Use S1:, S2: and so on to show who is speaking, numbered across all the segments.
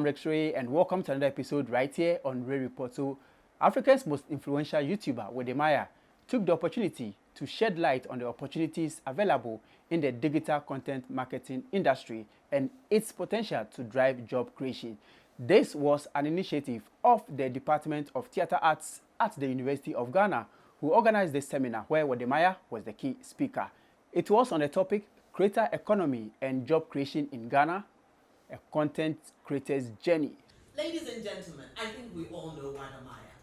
S1: I'm Rex Ray, and welcome to another episode right here on Ray Report. So, Africa's most influential YouTuber, Wode Maya, took the opportunity to shed light on the opportunities available in the digital content marketing industry and its potential to drive job creation. This was an initiative of the Department of Theatre Arts at the University of Ghana, who organized this seminar where Wode Maya was the key speaker. It was on the topic Creator Economy and Job Creation in Ghana, a content creator's journey.
S2: Ladies and gentlemen, I think we all know Wode Maya.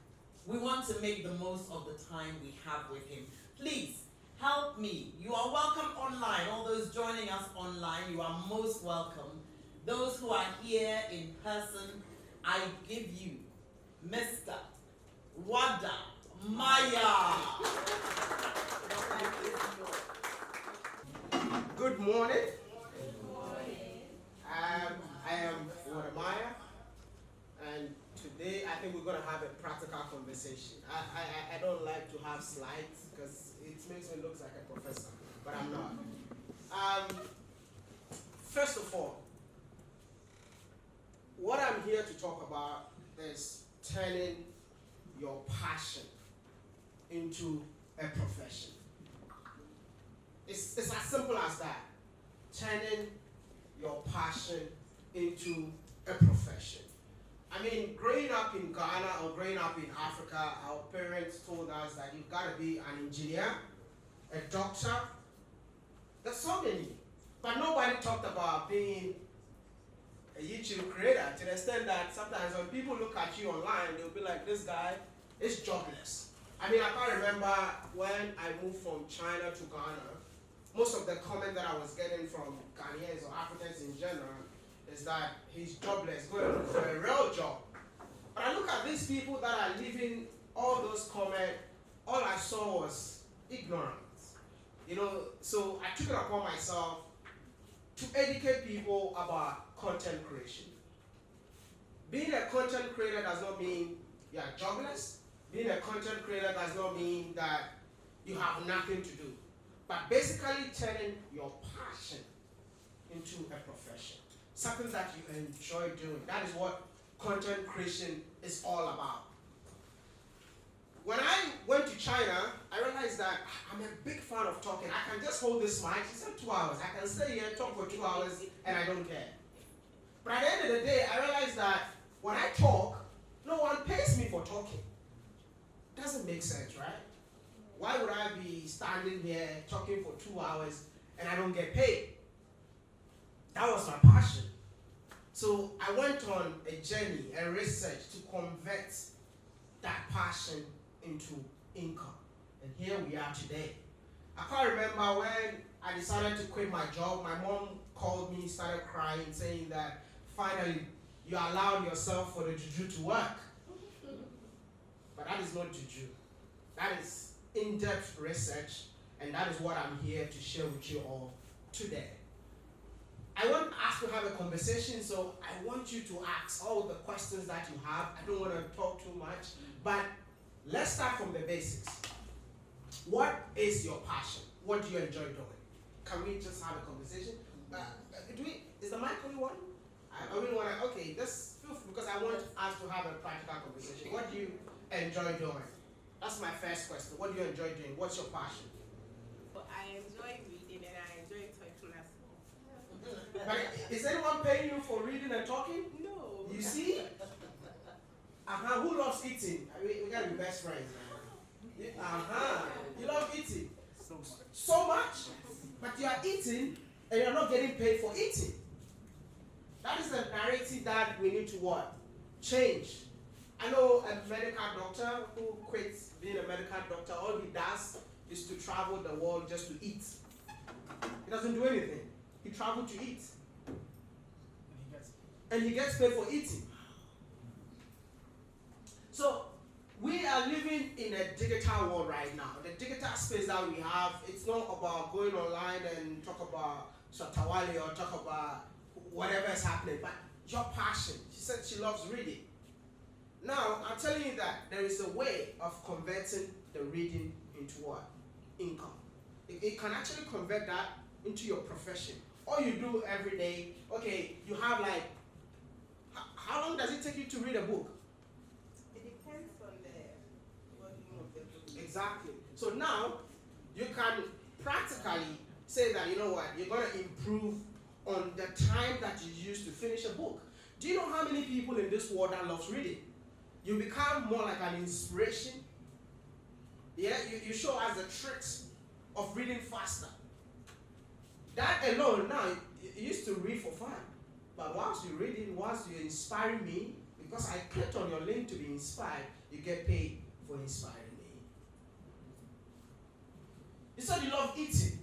S2: We want to make the most of the time we have with him. Please help me. You are welcome online. All those joining us online, you are most welcome. Those who are here in person, I give you Mr. Wode Maya.
S3: Good morning. I am Wode Maya, and today I think we're going to have a practical conversation. I don't like to have slides because it makes me look like a professor, but I'm not. First of all, what I'm here to talk about is turning your passion into a profession. It's as simple as that. Turning your passion into a profession. I mean, growing up in Ghana or growing up in Africa, our parents told us that you've got to be an engineer, a doctor. There's so many. But nobody talked about being a YouTube creator to the extent that sometimes when people look at you online, they'll be like, this guy is jobless. I mean, I can't remember when I moved from China to Ghana, most of the comment that I was getting from Ghanaians or Africans in general is that he's jobless, going for a real job. But I look at these people that are leaving all those comments, all I saw was ignorance. So I took it upon myself to educate people about content creation. Being a content creator does not mean you are jobless. Being a content creator does not mean that you have nothing to do. But basically turning your passion into a profession. Something that you enjoy doing. That is what content creation is all about. When I went to China, I realized that I'm a big fan of talking. I can just hold this mic. She said 2 hours. I can stay here, talk for 2 hours, and I don't care. But at the end of the day, I realized that when I talk, no one pays me for talking. Doesn't make sense, right? Why would I be standing here talking for 2 hours and I don't get paid? That was my passion. So I went on a journey, a research to convert that passion into income. And here we are today. I can't remember when I decided to quit my job. My mom called me, started crying, saying that finally you allowed yourself for the juju to work. But that is not juju. That is in-depth research, and that is what I'm here to share with you all today. I want us to have a conversation, so I want you to ask all the questions that you have. I don't want to talk too much, but let's start from the basics. What is your passion? What do you enjoy doing? Can we just have a conversation? Is the mic only one? I really want to, okay, just feel free, because I want us to have a practical conversation. What do you enjoy doing? That's my first question. What do you enjoy doing? What's your passion?
S4: Well, I enjoy reading and I enjoy talking as well.
S3: But is anyone paying you for reading and talking?
S4: No.
S3: You see? Who loves eating? We gotta be best friends. You love eating. So much. But you are eating and you're not getting paid for eating. That is the narrative that we need to what? Change. I know a medical doctor who quits being a medical doctor. All he does is to travel the world just to eat. He doesn't do anything. He travels to eat. And he gets paid for eating. So we are living in a digital world right now. The digital space that we have, it's not about going online and talk about Shatawali or talk about whatever is happening, but your passion. She said she loves reading. Now, I'm telling you that there is a way of converting the reading into what? Income. It can actually convert that into your profession. All you do every day, okay, you have like, how long does it take you to read a book?
S4: It depends on the volume of the book.
S3: Exactly. So now you can practically say that, you know what, you're going to improve on the time that you use to finish a book. Do you know how many people in this world that loves reading? You become more like an inspiration. Yeah, you show us the tricks of reading faster. That alone, now, you used to read for fun. But whilst you're reading, whilst you're inspiring me, because I clicked on your link to be inspired, you get paid for inspiring me. You said you love eating.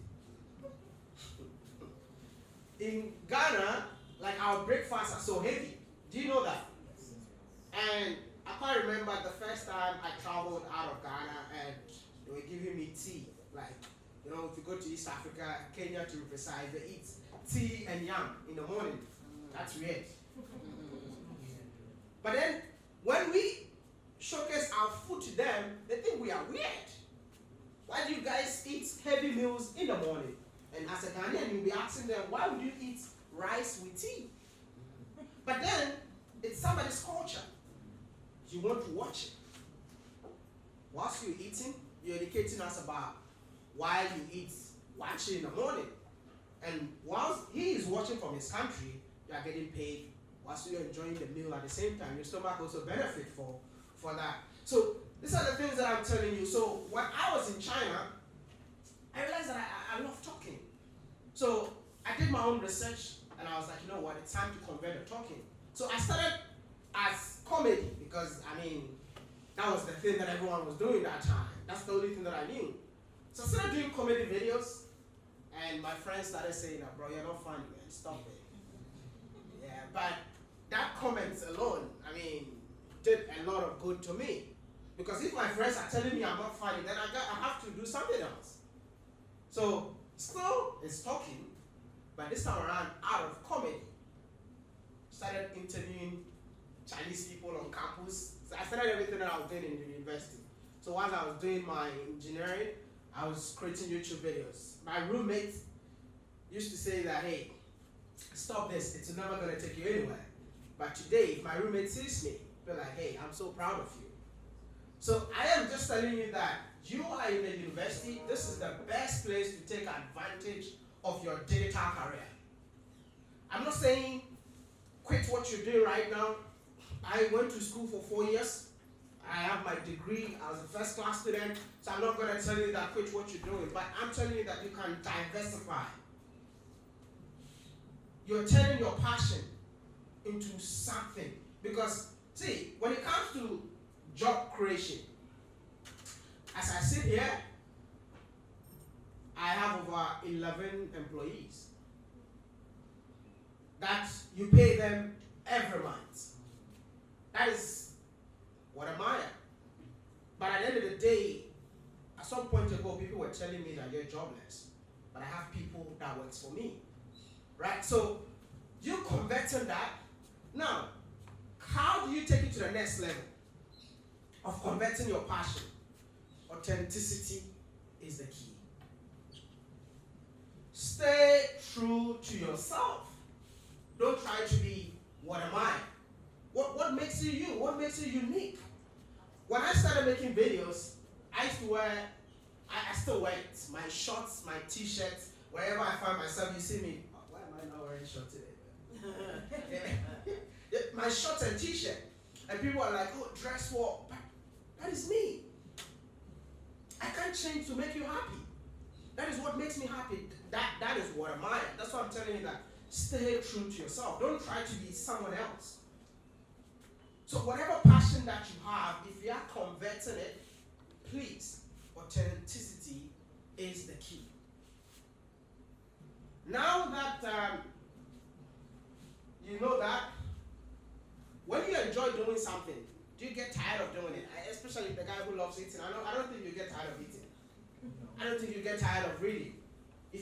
S3: In Ghana, like our breakfasts are so heavy. Do you know that? And I can't remember the first time I traveled out of Ghana and they were giving me tea. Like, you know, if you go to East Africa, Kenya to be precise, they eat tea and yam in the morning. That's weird. But then, when we showcase our food to them, they think we are weird. Why do you guys eat heavy meals in the morning? And as a Ghanaian, you'll be asking them, why would you eat rice with tea? But then, it's somebody's culture. You want to watch it. Whilst you're eating, you're educating us about why you eat watching in the morning. And whilst he is watching from his country, you are getting paid. Whilst you're enjoying the meal at the same time, your stomach also benefit for that. So these are the things that I'm telling you. So when I was in China, I realized that I love talking. So I did my own research and I was like, you know what, it's time to convert the talking. So I started as comedy because, I mean, that was the thing that everyone was doing that time. That's the only thing that I knew. So I started doing comedy videos and my friends started saying, bro, you're not funny, man, stop it. Yeah, but that comment alone, I mean, did a lot of good to me. Because if my friends are telling me I'm not funny, then I have to do something else. So still it's talking, but this time around out of comedy. Started interviewing Chinese people on campus. So I started everything that I was doing in the university. So while I was doing my engineering, I was creating YouTube videos. My roommate used to say that, hey, stop this, it's never gonna take you anywhere. But today, if my roommate sees me, they're like, hey, I'm so proud of you. So I am just telling you that you are in the university, this is the best place to take advantage of your digital career. I'm not saying quit what you're doing right now. I went to school for 4 years. I have my degree. I was a first class student. So I'm not going to tell you that quit what you're doing. But I'm telling you that you can diversify. You're turning your passion into something. Because, see, when it comes to job creation, as I sit here, I have over 11 employees that you pay them every month. That is Wode Maya. But at the end of the day, at some point ago, people were telling me that you're jobless. But I have people that works for me. Right? So you converting that. Now, how do you take it to the next level of converting your passion? Authenticity is the key. Stay true to yourself. Don't try to be Wode Maya. What makes you you? What makes you unique? When I started making videos, I used to wear, I still wear it. My shorts, my t-shirts, wherever I find myself, you see me. Why am I not wearing shorts today? My shorts and t-shirt. And people are like, oh, dress for. That is me. I can't change to make you happy. That is what makes me happy. That is Wode Maya. That's why I'm telling you that. Stay true to yourself. Don't try to be someone else. So whatever passion that you have, if you are converting it, please, authenticity is the key. Now that you know that, when you enjoy doing something, do you get tired of doing it? Especially the guy who loves eating. I don't think you get tired of eating. I don't think you get tired of reading. Do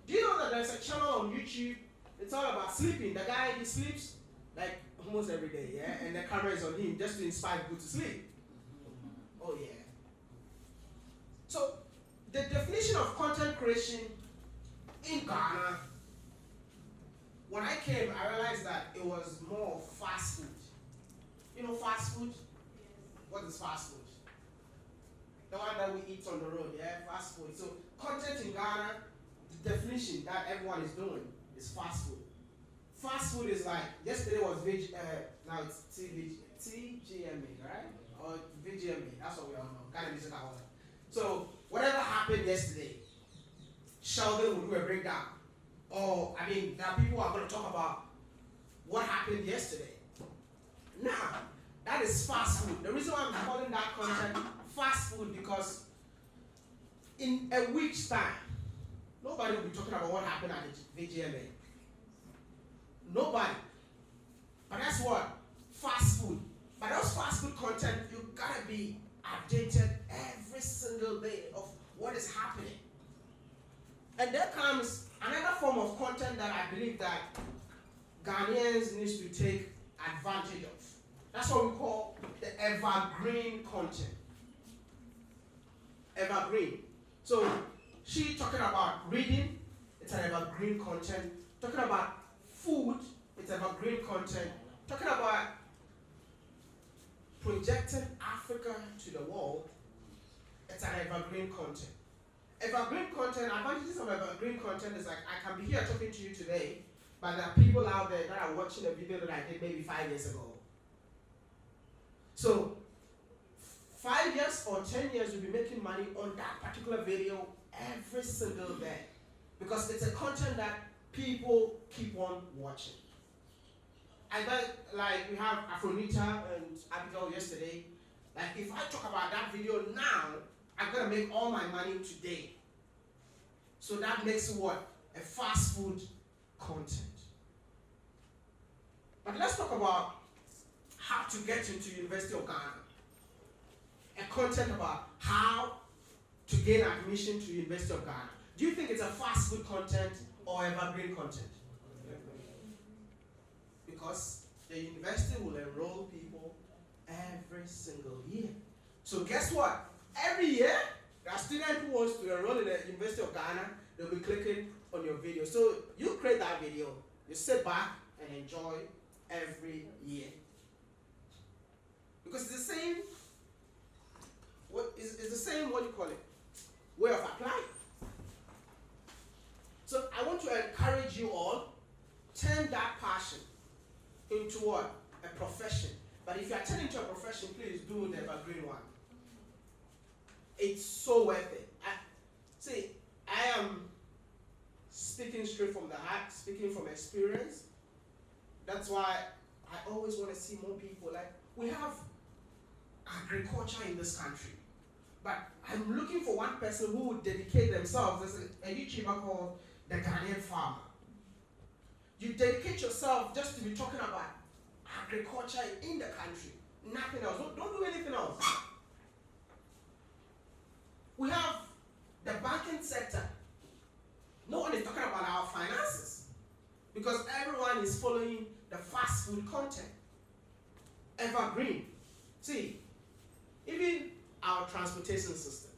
S3: you know that there's a channel on YouTube? It's all about sleeping. The guy, he sleeps like almost every day, yeah? And the camera is on him just to inspire people to sleep. Oh, yeah. So, the definition of content creation in Ghana, when I came, I realized that it was more fast food. You know fast food? What is fast food? The one that we eat on the road, yeah, fast food. So content in Ghana, the definition that everyone is doing is fast food. Fast food is like, yesterday was now it's TGMA, right? Or VGMA, that's what we all know, Ghana Music Award. So whatever happened yesterday, Sheldon will do a breakdown. Or, I mean, there are people who are going to talk about what happened yesterday. Now, that is fast food. The reason why I'm calling that content fast food because in a week's time, nobody will be talking about what happened at the VGMA. Nobody. But that's what? Fast food. But those fast food content, you gotta be updated every single day of what is happening. And there comes another form of content that I believe that Ghanaians need to take advantage of. That's what we call the evergreen content. Evergreen. So she talking about reading, it's an evergreen content. Talking about food, it's evergreen content. Talking about projecting Africa to the world, it's an evergreen content. Evergreen content, advantages of evergreen content is like I can be here talking to you today, but there are people out there that are watching a video that I did maybe 5 years ago. So 5 years or 10 years you'll be making money on that particular video every single day. Because it's a content that people keep on watching. I bet like we have Afronita and Abigail yesterday. Like if I talk about that video now, I'm gonna make all my money today. So that makes it what? A fast food content. But let's talk about how to get into University of Ghana. A content about how to gain admission to University of Ghana. Do you think it's a fast food content or evergreen content? Because the university will enroll people every single year. So guess what? Every year, there are students who wants to enroll in the University of Ghana, they'll be clicking on your video. So you create that video, you sit back and enjoy every year. Because it's the same, it's the same, what do you call it, way of applying. So I want to encourage you all, turn that passion into what? A profession. But if you are turning to a profession, please do the evergreen one. It's so worth it. I am speaking straight from the heart, speaking from experience. That's why I always want to see more people. Like, we have agriculture in this country, but I'm looking for one person who would dedicate themselves. There's a YouTuber called The Ghanaian Farmer. You dedicate yourself just to be talking about agriculture in the country. Nothing else. Don't do anything else. We have the banking sector. No one is talking about our finances because everyone is following the fast food content. Evergreen. See, even our transportation system,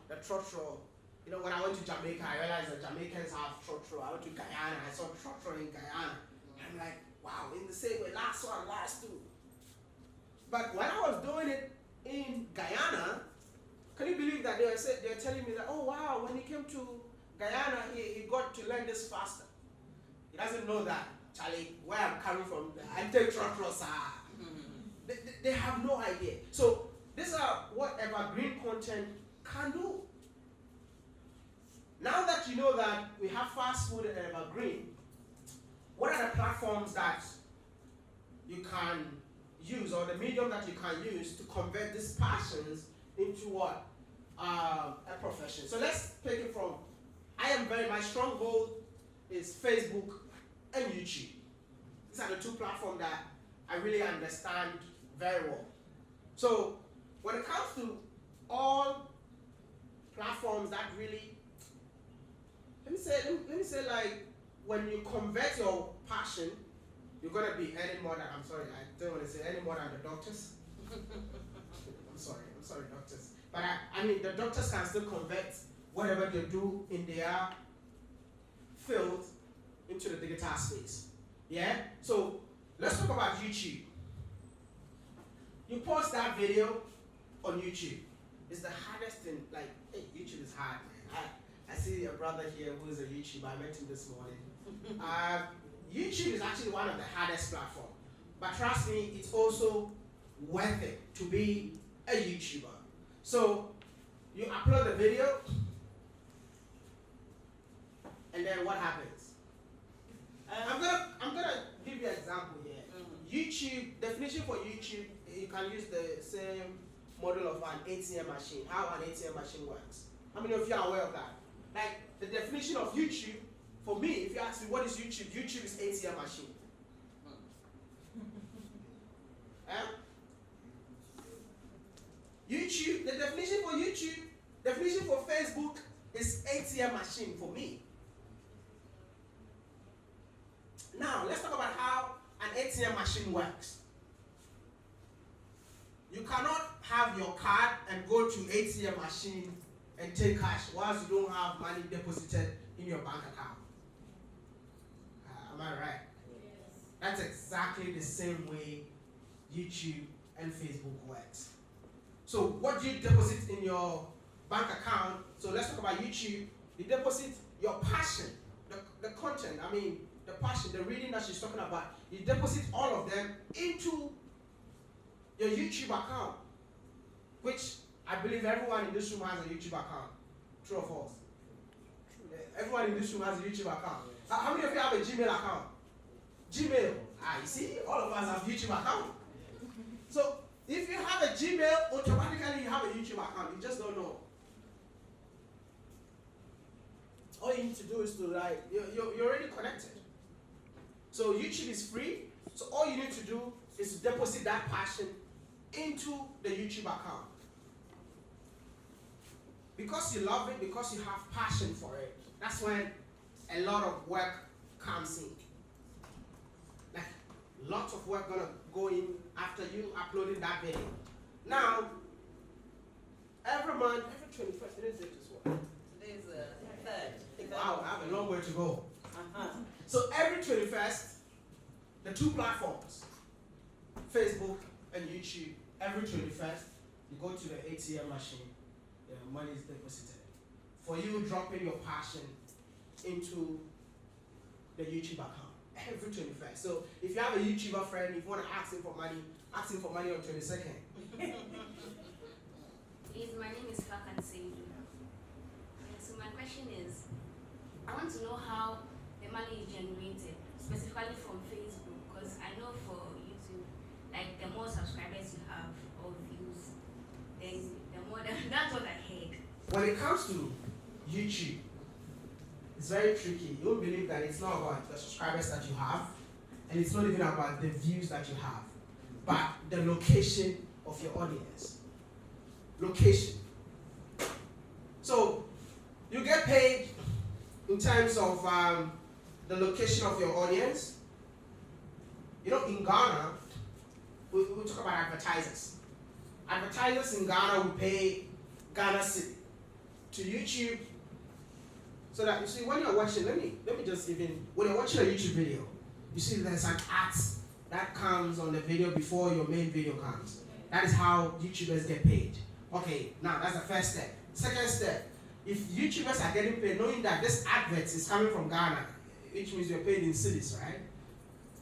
S3: the trotro. You know, when I went to Jamaica, I realized that Jamaicans have trotro. I went to Guyana, I saw trotro in Guyana. I'm like, wow, in the same way, last two. But when I was doing it in Guyana, can you believe that they're telling me that, oh wow, when he came to Guyana, he got to learn this faster. He doesn't know that, Charlie, where I'm coming from, I take trotros. They have no idea. So these are what evergreen content can do. Now that you know that we have fast food and evergreen, what are the platforms that you can use, or the medium that you can use to convert these passions into what? A profession. So let's take it from, my stronghold is Facebook and YouTube. These are the two platforms that I really understand very well. So when it comes to all platforms that really, let me say like, when you convert your passion, you're gonna be earning more than, I'm sorry, I don't want to say any more than the doctors. I'm sorry, doctors. But I mean, the doctors can still convert whatever they do in their field into the digital space. Yeah? So let's talk about YouTube. you post that video on YouTube. It's the hardest thing. Like, hey, YouTube is hard, man. I see a brother here who is a YouTuber. I met him this morning. YouTube is actually one of the hardest platforms. But trust me, it's also worth it to be a YouTuber. So you upload the video, and then what happens? I'm gonna give you an example here. YouTube, definition for YouTube, you can use the same model of an ATM machine, how an ATM machine works. How many of you are aware of that? Like, the definition of YouTube, for me, if you ask me what is YouTube, YouTube is ATM machine. YouTube, the definition for YouTube, definition for Facebook is ATM machine for me. Now, let's talk about how an ATM machine works. You cannot have your card and go to ATM machine and take cash whilst you don't have money deposited in your bank account. Am I right?
S4: Yes.
S3: That's exactly the same way YouTube and Facebook works. So what do you deposit in your bank account? So let's talk about YouTube. You deposit your passion, the content, the passion, the reading that she's talking about. You deposit all of them into your YouTube account, which I believe everyone in this room has a YouTube account. True or false? Everyone in this room has a YouTube account. How many of you have a Gmail account? Gmail. You see, all of us have YouTube account. So if you have a Gmail, automatically you have a YouTube account. You just don't know. All you need to do is to you're already connected. So YouTube is free. So all you need to do is to deposit that passion into the YouTube account. Because you love it, because you have passion for it, that's when a lot of work comes in. Like, lots of work gonna go in after you uploading that video. Now, every month, every 21st, today's date is what?
S2: Today's the 3rd.
S3: Wow, I have a long way to go. So every 21st, the two platforms, Facebook and YouTube, every 21st, you go to the ATM machine, the money is deposited. For you dropping your passion into the YouTube account, every 21st. So if you have a YouTuber friend, if you want to ask him for money on 22nd.
S5: My name is Fakan Seidu. So my question is, I want to know how the money is generated, specifically from Facebook, because I know for YouTube, like the more subscribers you have or views, then the more that's what I heard.
S3: When it comes to YouTube, it's very tricky. You won't believe that it's not about the subscribers that you have, and it's not even about the views that you have, but the location of your audience. Location. So you get paid in terms of the location of your audience. You know, in Ghana, we talk about advertisers. Advertisers in Ghana will pay Ghana City to YouTube, so that you see when you're watching. Let me just even when you're watching a YouTube video, you see there's an ad that comes on the video before your main video comes. That is how YouTubers get paid. Okay, now that's the first step. Second step, if YouTubers are getting paid knowing that this advert is coming from Ghana, which means you're paid in cities, right?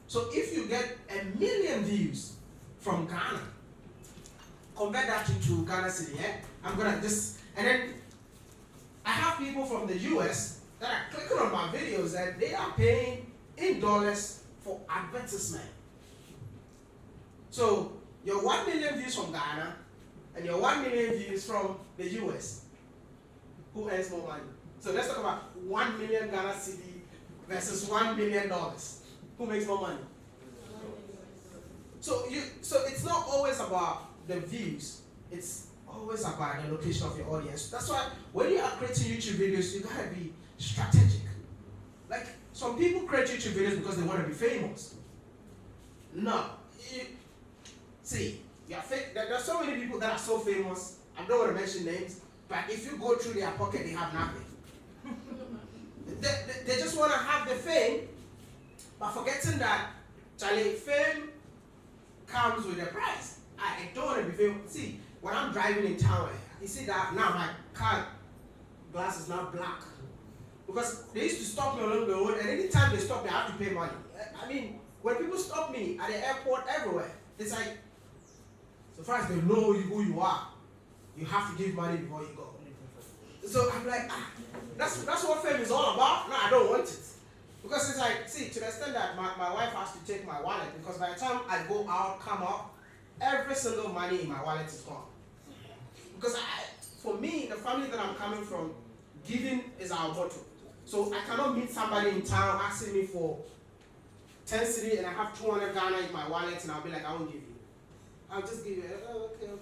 S3: So if you get 1 million views from Ghana, convert that into Ghana City, yeah? I'm gonna just, and then I have people from the US that are clicking on my videos and they are paying in dollars for advertisement. So your 1 million views from Ghana and your 1 million views from the US, who earns more money? So let's talk about 1 million Ghana City versus $1 million. Who makes more money? So it's not always about the views, it's always about the location of your audience. That's why when you are creating YouTube videos, you gotta be strategic. Like, some people create YouTube videos because they want to be famous. No. There are so many people that are so famous, I don't want to mention names, but if you go through their pocket, they have nothing. They just want to have the fame, but forgetting that, Charlie, fame comes with a price. I don't want to be famous. See, when I'm driving in town, you see that now my car glass is now black. Because they used to stop me along the road, and anytime they stop me, I have to pay money. I mean, when people stop me at the airport, everywhere, it's like, so far as they know who you are, you have to give money before you go. So I'm like, that's what fame is all about. No, I don't want it. Because it's like, see, to the extent that my wife has to take my wallet, because by the time I go out, come out, every single money in my wallet is gone. Because for me, the family that I'm coming from, giving is our motto. So I cannot meet somebody in town asking me for 10 cedi and I have 200 Ghana in my wallet and I'll be like, I won't give you. I'll just give you, oh, okay.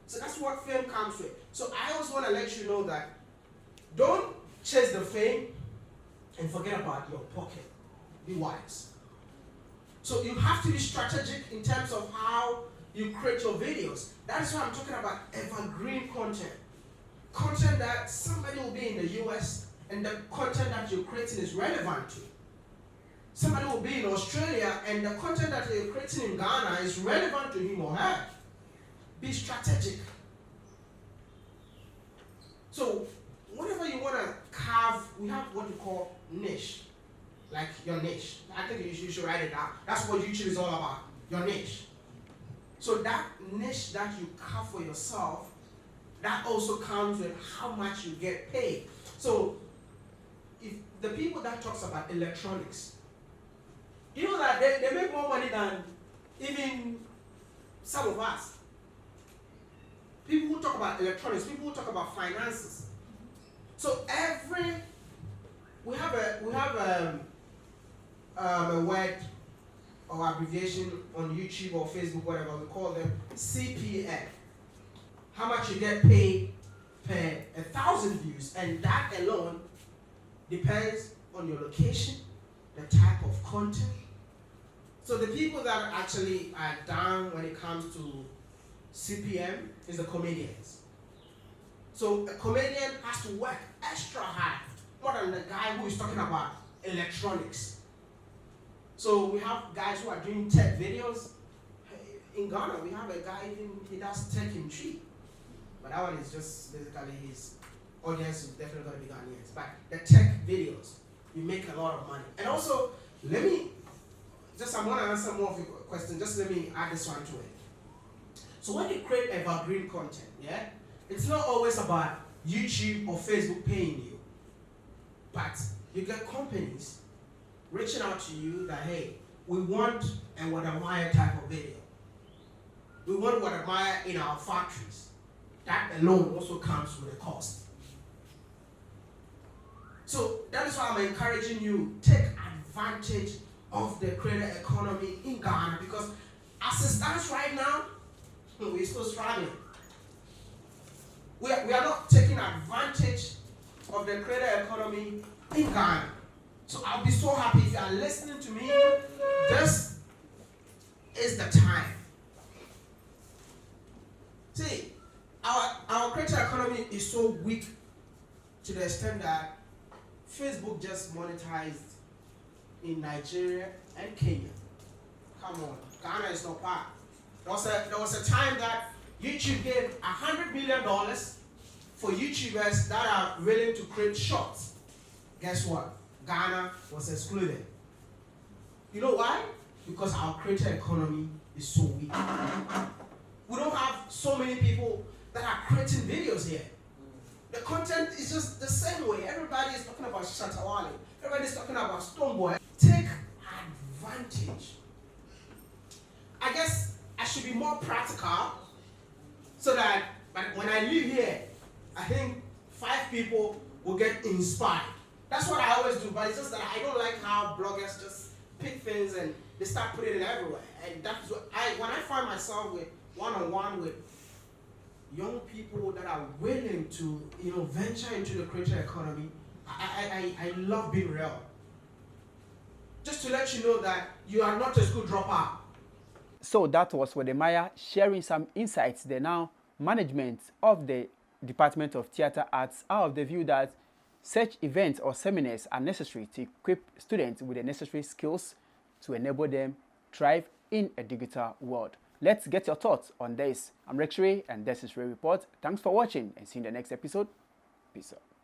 S3: So that's what fame comes with. So I always want to let you know that don't chase the fame and forget about your pocket. Be wise. So you have to be strategic in terms of how you create your videos. That is why I'm talking about evergreen content. Content that somebody will be in the US and the content that you're creating is relevant to. Somebody will be in Australia and the content that you're creating in Ghana is relevant to him or her. Be strategic. So whatever you want to carve, we have what we call niche. Like your niche. I think you should write it down. That's what YouTube is all about. Your niche. So that niche that you carve for yourself, that also comes with how much you get paid. So if the people that talks about electronics, you know that they make more money than even some of us. People who talk about electronics, people who talk about finances. So we have a word or abbreviation on YouTube or Facebook, whatever, we call them CPM. How much you get paid per 1,000 views, and that alone depends on your location, the type of content. So the people that actually are down when it comes to CPM is the comedians. So a comedian has to work extra hard, more than the guy who is talking about electronics. So we have guys who are doing tech videos. In Ghana, we have a guy, he does tech in tree. But that one is just basically his audience is definitely going to be Ghanaians. But the tech videos, you make a lot of money. And also, I want to answer more of your questions. Just let me add this one to it. So when you create evergreen content, it's not always about YouTube or Facebook paying you. But you get companies reaching out to you that, hey, we want a Wode Maya type of video. We want Wode Maya in our factories. That alone also comes with a cost. So that is why I'm encouraging you, take advantage of the creator economy in Ghana, because as it stands right now, we're still struggling. We are not taking advantage of the creator economy in Ghana. So I'll be so happy if you are listening to me. This is the time. See, our creator economy is so weak to the extent that Facebook just monetized in Nigeria and Kenya. Come on, Ghana is not part. There was a time that YouTube gave $100 million for YouTubers that are willing to create shorts. Guess what? Ghana was excluded. You know why? Because our creator economy is so weak. We don't have so many people that are creating videos here. The content is just the same way. Everybody is talking about Shatawale. Everybody is talking about Stoneboy. Take advantage. I guess I should be more practical so that when I leave here, I think 5 people will get inspired. That's what I always do, but it's just that I don't like how bloggers just pick things and they start putting it everywhere. And that's what when I find myself with one-on-one with young people that are willing to, venture into the creator economy, I love being real. Just to let you know that you are not a school dropout.
S1: So that was Wode Maya sharing some insights. The now management of the Department of Theatre Arts are of the view that such events or seminars are necessary to equip students with the necessary skills to enable them thrive in a digital world. Let's get your thoughts on this. I'm Rex Ray, and this is Ray Report. Thanks for watching, and see you in the next episode. Peace out.